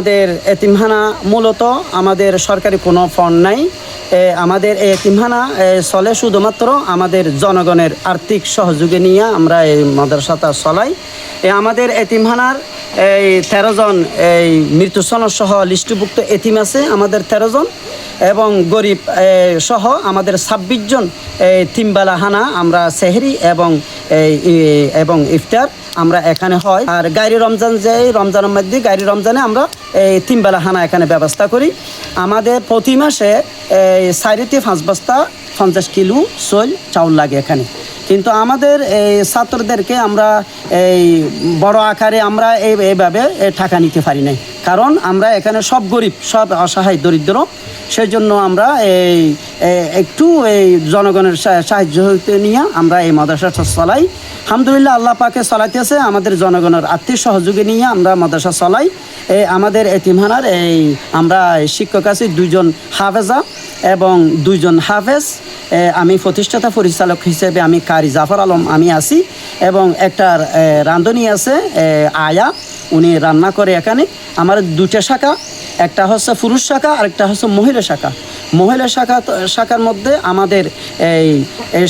আমাদের এতিমখানা মূলত আমাদের সরকারি কোনো ফান্ড নাই। আমাদের এই এতিমখানা চলে শুধুমাত্র আমাদের জনগণের আর্থিক সহযোগে নিয়ে আমরা এই মাদ্রাসাটা চলাই। আমাদের এতিমখানার এই 13 জন এই মৃত্যু সনদ সহ লিস্টভুক্ত এতিম আছে আমাদের 13 জন, এবং গরিব সহ আমাদের 26 জন তিনবেলা হানা আমরা সেহরি এবং ইফতার আমরা এখানে হয়। আর গাইরি রমজান যে রমজানের মধ্যে গাইরি রমজানে আমরা এই তিনবেলা হানা এখানে ব্যবস্থা করি। আমাদের প্রতি মাসে 4 থেকে 5 বস্তা 50 কিলো চাউল লাগে এখানে। কিন্তু আমাদের এই ছাত্রদেরকে আমরা এই বড় আকারে আমরা এইভাবে টাকা নিতে পারি নাই, কারণ আমরা এখানে সব গরিব, সব অসহায় দরিদ্র। সেই জন্য আমরা একটু জনগণের সাহায্য নিয়ে আমরা এই মাদ্রাসাটা চলাই। আলহামদুলিল্লাহ, আল্লাহ পাকে চলাইতেছে। আমাদের জনগণের আর্থিক সহযোগে নিয়ে আমরা মাদ্রাসা চলাই। আমাদের এতিমখানার আমরা শিক্ষক আছি 2 জন হাফেজা এবং 2 জন হাফেজ। আমি প্রতিষ্ঠাতা পরিচালক হিসেবে আমি কারি জাফর আলম আমি আছি, এবং একটা রাঁধুনি আছে আয়া, উনি রান্না করে এখানে। আমার 2টা শাখা, একটা হচ্ছে পুরুষ শাখা আর একটা হচ্ছে মহিলা শাখা। মহিলা শাখার মধ্যে আমাদের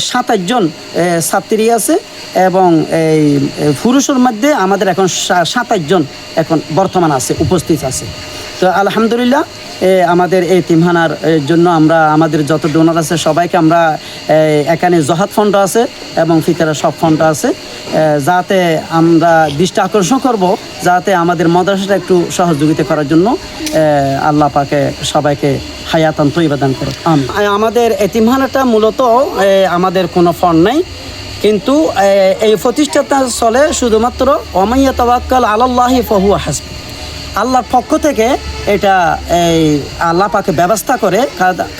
27 জন ছাত্রী আছে, এবং এই পুরুষের মধ্যে আমাদের এখন 27 জন এখন বর্তমান আছে, উপস্থিত আছে। তো আলহামদুলিল্লাহ, আমাদের এই তিমখানার জন্য আমরা আমাদের যত ডোনার আছে সবাইকে আমরা এখানে জহাদ ফান্ড আছে এবং ফিতরা সব ফান্ড আছে, যাতে আমরা দৃষ্টি আকর্ষণ করব যাতে আমাদের মাদ্রাসাটা একটু সহযোগিতা করার জন্য আল্লাহ পাকে সবাইকে হায়াতান তৈবা দান করুন। আমাদের এতিমখানাটা মূলত আমাদের কোনো ফান্ড নাই, কিন্তু এই প্রতিষ্ঠাতা চলে শুধুমাত্র ওমাইয়া তাওয়াক্কাল আলাল্লাহি ফাহুয়া হাসবুহ। আল্লাহর পক্ষ থেকে এটা আল্লাহ পাকে ব্যবস্থা করে।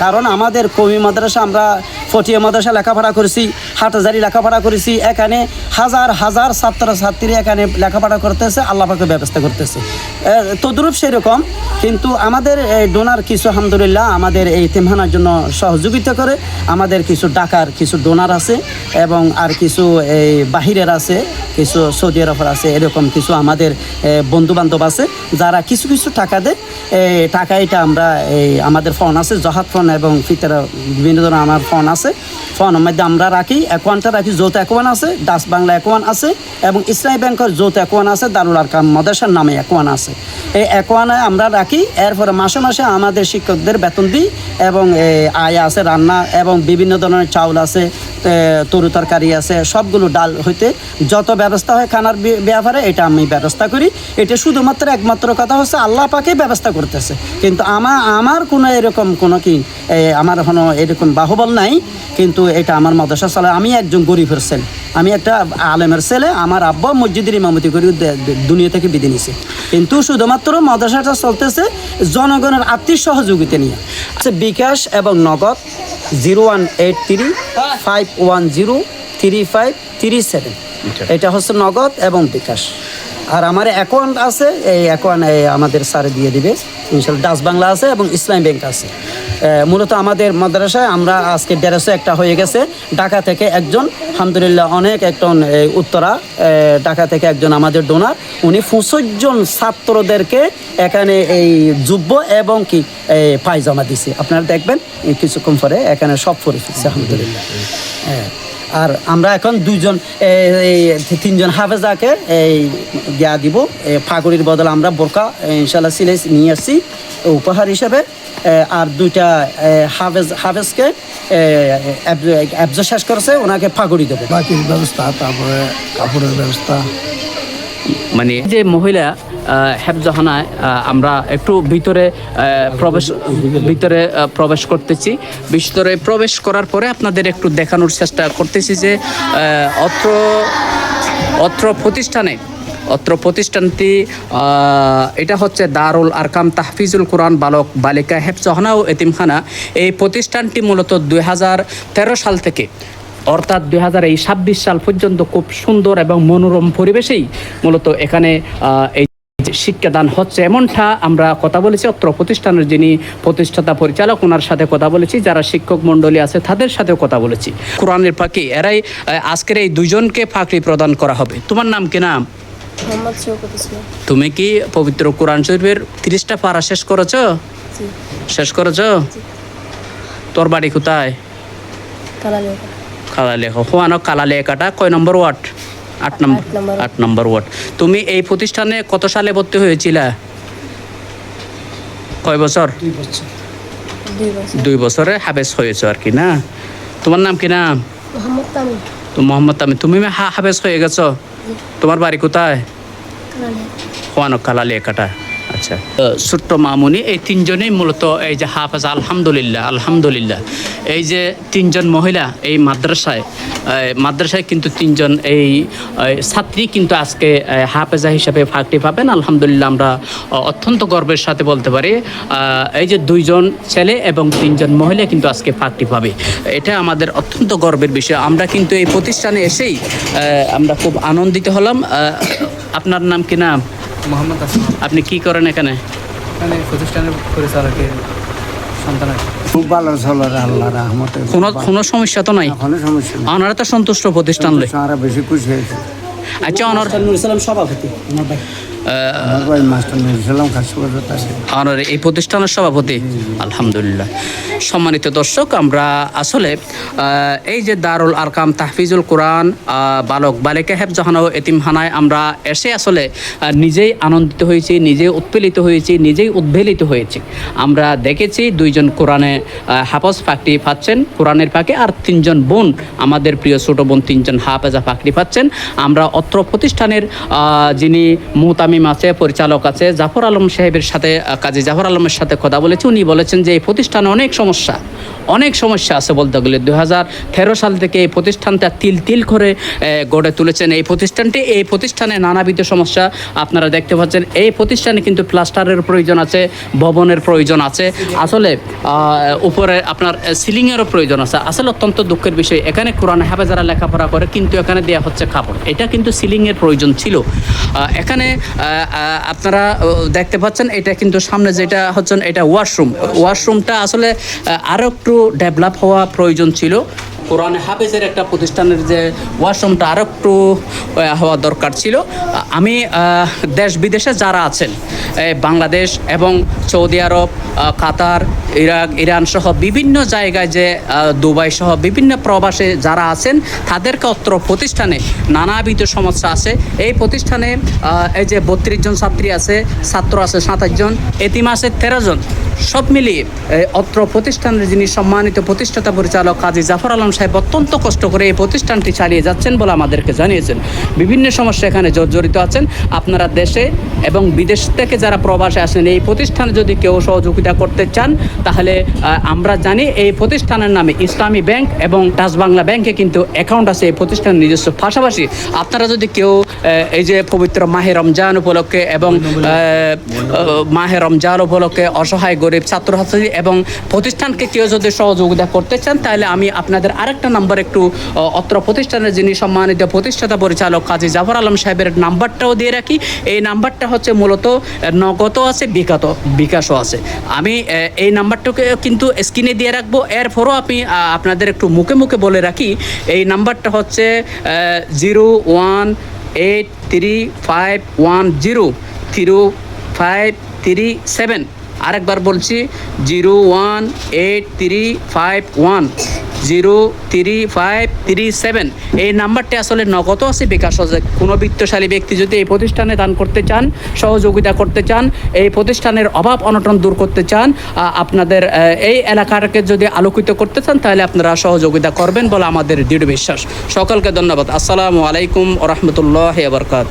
কারণ আমাদের কওমি মাদ্রাসা, আমরা ফটিয়া মাদ্রাসা লেখাপড়া করেছি, হাটহাজারি লেখাপড়া করেছি, এখানে হাজার হাজার ছাত্রছাত্রী এখানে লেখাপড়া করতেছে, আল্লাহ পাকে ব্যবস্থা করতেছে। তদ্রূপ সেরকম কিন্তু আমাদের ডোনার কিছু আলহামদুলিল্লাহ আমাদের এই তিমখানার জন্য সহযোগিতা করে। আমাদের কিছু ঢাকার কিছু ডোনার আছে, এবং আর কিছু বাহিরের আছে, কিছু সৌদি আরবের আছে, এরকম কিছু আমাদের বন্ধুবান্ধব আছে যারা কিছু কিছু টাকা দেয়। টাকা এটা আমরা আমাদের ফোন আছে, জহাদ ফোন এবং ফিতরা বিভিন্ন ধরনের আমার ফোন আছে। ফোনের মধ্যে আমরা রাখি, অ্যাকাউন্টটা রাখি, যৌথ অ্যাকাউন্ট আছে, ডাচ বাংলা অ্যাকাউন্ট আছে, এবং ইসলামী ব্যাংকের যৌথ অ্যাকাউন্ট আছে, দারুল আরকাম মাদ্রাসার নামে অ্যাকাউন্ট আছে। এই অ্যাকাউন্টে আমরা রাখি। এরপরে মাসে মাসে আমাদের শিক্ষকদের বেতন দিই, এবং আয় আছে, রান্না এবং বিভিন্ন ধরনের চাউল আছে, তরু তরকারি আছে, সবগুলো ডাল হইতে যত ব্যবস্থা হয় খানার ব্যাপারে এটা আমি ব্যবস্থা করি। এটা শুধুমাত্র একমাত্র কথা হচ্ছে আল্লাহ পাকে ব্যবস্থা করতেছে, কিন্তু আমার কোনো এরকম কোনো আমার কোনো এরকম বাহুবল নাই। কিন্তু এটা আমার মাদ্রাসা চলে। আমি একজন গরিবের ছেলে, আমি একটা আলেমের ছেলে। আমার আব্বা মসজিদের ইমামতি করে দুনিয়া থেকে বিদায় নিছে, কিন্তু শুধুমাত্র মাদ্রাসাটা চলতেছে জনগণের আর্থিক সহযোগিতা নিয়ে। বিকাশ এবং নগদ 018351035337, এটা হচ্ছে নগদ এবং বিকাশ। আর আমার অ্যাকাউন্ট আছে, এই অ্যাকাউন্ট আমাদের স্যার দিয়ে দিবে ইনশাল্লাহ। ডাচ বাংলা আছে এবং ইসলামী ব্যাংক আছে। মূলত আমাদের মাদ্রাসায় আমরা আজকে 150 একটা হয়ে গেছে। ঢাকা থেকে একজন, আলহামদুলিল্লাহ অনেক একজন উত্তরা ঢাকা থেকে একজন আমাদের ডোনার, উনি 25 জন ছাত্রদেরকে এখানে এই যুব্য এবং পায়জামা দিছে। আপনারা দেখবেন কিছুক্ষণ পরে এখানে সব পরে ফিরছে আলহামদুলিল্লাহ। আর আমরা এখন 3 জন হাফেজাকে দেওয়া দিব ফাগরির বদলে। আমরা বোরকা ইনশাল্লাহ সিলাই নিয়ে আসছি উপহার হিসেবে। আর 2টা হাফেজকে অ্যাবজা শেষ করেছে, ওনাকে ফাগরি দেবো। বাকির ব্যবস্থা, তারপরে কাপড়ের ব্যবস্থা। মানে যে মহিলা হেফজাহানায় আমরা একটু ভিতরে প্রবেশ করতেছি। ভিতরে প্রবেশ করার পরে আপনাদের একটু দেখানোর চেষ্টা করতেছি যে অত্র প্রতিষ্ঠানটি এটা হচ্ছে দারুল আরকাম তাহফিজুল কোরআন বালক বালিকা হেফজাহানা ও এতিমখানা। এই প্রতিষ্ঠানটি মূলত 2013 সাল থেকে অর্থাৎ 2026 সাল পর্যন্ত খুব সুন্দর এবং মনোরম পরিবেশেই মূলত এখানে এই শিক্ষাদান হচ্ছে, এমনটা আমরা কথা বলেছি অত্র প্রতিষ্ঠানের যিনি প্রতিষ্ঠাতা পরিচালক ওনার সাথে কথা বলেছি, যারা শিক্ষক মণ্ডলী আছে তাদের সাথেও কথা বলেছি। কোরআনের পাখি এরাই আজকের এই 2 জনকে ফাঁকরি প্রদান করা হবে। তোমার নাম কি? নাম মোহাম্মদ শওকত ইসলাম। তুমি কি পবিত্র কোরআন শরীফের 30টা পারা শেষ করেছো? জি। শেষ করেছো? তোর বাড়ি কোথায়? কালালেখা। কালালেখা। হুয়ানো কালালেখাটা কয় নম্বর ওয়ার্ড? 8 নম্বর। 8 নম্বর ওয়ার্ড। তুমি এই প্রতিষ্ঠানে কত সালে ভর্তি হয়েছিলা? কয় বছর? 2 বছর। 2 বছরে হাফেজ হয়েছো আর কি না? তোমার নাম কি নাম? মোহাম্মদ তামিম। তো মোহাম্মদ তামিম। তুমি হাফেজ হয়ে গেছো? তোমার বাড়ি কোথায়? কালালেখা। হুয়ানো কালালেখাটা। আচ্ছা, ছোট্ট মামুনি এই তিনজনেই মূলত এই যে হাফেজ। আলহামদুলিল্লাহ, আলহামদুলিল্লাহ। এই যে তিনজন মহিলা এই মাদ্রাসায় কিন্তু তিনজন এই ছাত্রী কিন্তু আজকে হাফেজা হিসাবে ফাঁকটি পাবেন। আলহামদুলিল্লাহ, আমরা অত্যন্ত গর্বের সাথে বলতে পারি এই যে 2জন ছেলে এবং 3জন মহিলা কিন্তু আজকে ফাঁকটি পাবে। এটা আমাদের অত্যন্ত গর্বের বিষয়। আমরা কিন্তু এই প্রতিষ্ঠানে এসেই আমরা খুব আনন্দিত হলাম। আপনার নাম কি নাম? মোহাম্মদ আসলাম। আপনি কি করেন এখানে? এখানে প্রতিষ্ঠানের পরিচালকের সন্তান। খুব ভালো চলে আল্লাহ রহমতে। কোনো সমস্যা তো নাই? কোনো সমস্যা নেই, ওনারা তো সন্তুষ্ট প্রতিষ্ঠান লই। সারা বেশি খুশি হয়েছে। আচ্ছা, ওনার নুরুল ইসলাম সভাপতি, আমার ভাই। আমার ভাই মাস্টার নুরুল কাশিবাজার আছে। ওনার এই প্রতিষ্ঠানের সভাপতি। আলহামদুলিল্লাহ। সম্মানিত দর্শক, আমরা আসলে এই যে দারুল আরকাম তাহফিজুল কোরআন বালক বালিকা হেফজখানা ও এতিমখানায় আমরা এসে আসলে নিজেই আনন্দিত হয়েছি, নিজেই উৎপীড়িত হয়েছি, নিজেই উদ্বেলিত হয়েছি। আমরা দেখেছি 2জন কোরআনে হাফজ ফাঁকটি পাচ্ছেন কোরআনের ফাঁকে, আর 3জন বোন, আমাদের প্রিয় ছোট বোন 3জন হাফেজা ফাঁকটি পাচ্ছেন। আমরা অত্র প্রতিষ্ঠানের যিনি মুতামিম আছে, পরিচালক আছে, জাফর আলম সাহেবের সাথে, কাজী জাফর আলমের সাথে কথা বলেছি। উনি বলেছেন যে এই প্রতিষ্ঠানে অনেক সমস্যা আছে বলতে গেলে। 2013 সাল থেকে এই প্রতিষ্ঠানটা তিল করে গড়ে তুলেছেন এই প্রতিষ্ঠানটি। এই প্রতিষ্ঠানে নানাবিধ সমস্যা আপনারা দেখতে পাচ্ছেন। এই প্রতিষ্ঠানে কিন্তু প্লাস্টারের প্রয়োজন আছে, ভবনের প্রয়োজন আছে, আসলে উপরে আপনার সিলিংয়েরও প্রয়োজন আছে। আসলে অত্যন্ত দুঃখের বিষয়, এখানে কোরআন হাফেজারা লেখাপড়া করে কিন্তু এখানে দেওয়া হচ্ছে কাপড়। এটা কিন্তু সিলিংয়ের প্রয়োজন ছিল। এখানে আপনারা দেখতে পাচ্ছেন এটা কিন্তু সামনে যেটা হচ্ছেন এটা ওয়াশরুমটা আসলে আরও একটু ডেভেলপ হওয়া প্রয়োজন ছিল। কোরআন হাফেজের একটা প্রতিষ্ঠানের যে ওয়াশরুমটা আরও একটু হওয়া দরকার ছিল। আমি দেশ বিদেশে যারা আছেন, বাংলাদেশ এবং সৌদি আরব, কাতার, ইরাক, ইরান সহ বিভিন্ন জায়গায়, যে দুবাই সহ বিভিন্ন প্রবাসে যারা আছেন, তাদেরকে অত্র প্রতিষ্ঠানে নানাবিধ সমস্যা আছে। এই প্রতিষ্ঠানে এই যে 32 জন ছাত্রী আছে, ছাত্র আছে 27 জন, এতিম আছে 13 জন। সব মিলিয়ে অত্র প্রতিষ্ঠানের যিনি সম্মানিত প্রতিষ্ঠাতা পরিচালক কাজী জাফর আলম সাহেব অত্যন্ত কষ্ট করে এই প্রতিষ্ঠানটি চালিয়ে যাচ্ছেন বলে আমাদেরকে জানিয়েছেন। বিভিন্ন সমস্যা এখানে জর্জরিত আছেন। আপনারা দেশে এবং বিদেশ থেকে যারা প্রবাসে আসেন, এই প্রতিষ্ঠানে যদি কেউ সহযোগিতা করতে চান, তাহলে আমরা জানি এই প্রতিষ্ঠানের নামে ইসলামী ব্যাংক এবং ডাচ বাংলা ব্যাংকে কিন্তু অ্যাকাউন্ট আছে এই প্রতিষ্ঠানের নিজস্ব। পাশাপাশি আপনারা যদি কেউ এই যে পবিত্র মাহে রমজান উপলক্ষে এবং মাহে রমজান উপলক্ষে অসহায় গরিব ছাত্রছাত্রী এবং প্রতিষ্ঠানকে কেউ যদি সহযোগিতা করতে চান, তাহলে আমি আপনাদের আরেকটা নাম্বার একটু অত্র প্রতিষ্ঠানের যিনি সম্মানিত প্রতিষ্ঠাতা পরিচালক কাজী জাফর আলম সাহেবের নাম্বারটাও দিয়ে রাখি। এই নাম্বারটা হচ্ছে মূলত নগদও আছে, বিকাশও আছে। আমি এই নাম্বারটাকে কিন্তু স্ক্রিনে দিয়ে রাখবো। এরপরও আমি আপনাদের একটু মুখে বলে রাখি, এই নাম্বারটা হচ্ছে 01835103537। আরেকবার বলছি, 01835103537। এই নাম্বারটি আসলে নগদও আছে, বিকাশ আছে। কোনো বিত্তশালী ব্যক্তি যদি এই প্রতিষ্ঠানে দান করতে চান, সহযোগিতা করতে চান, এই প্রতিষ্ঠানের অভাব অনটন দূর করতে চান, আপনাদের এই এলাকাকে যদি আলোকিত করতে চান, তাহলে আপনারা সহযোগিতা করবেন বলে আমাদের দৃঢ় বিশ্বাস। সকলকে ধন্যবাদ। আসসালামু আলাইকুম ওয়া রাহমাতুল্লাহি ওয়া বারাকাতুহু।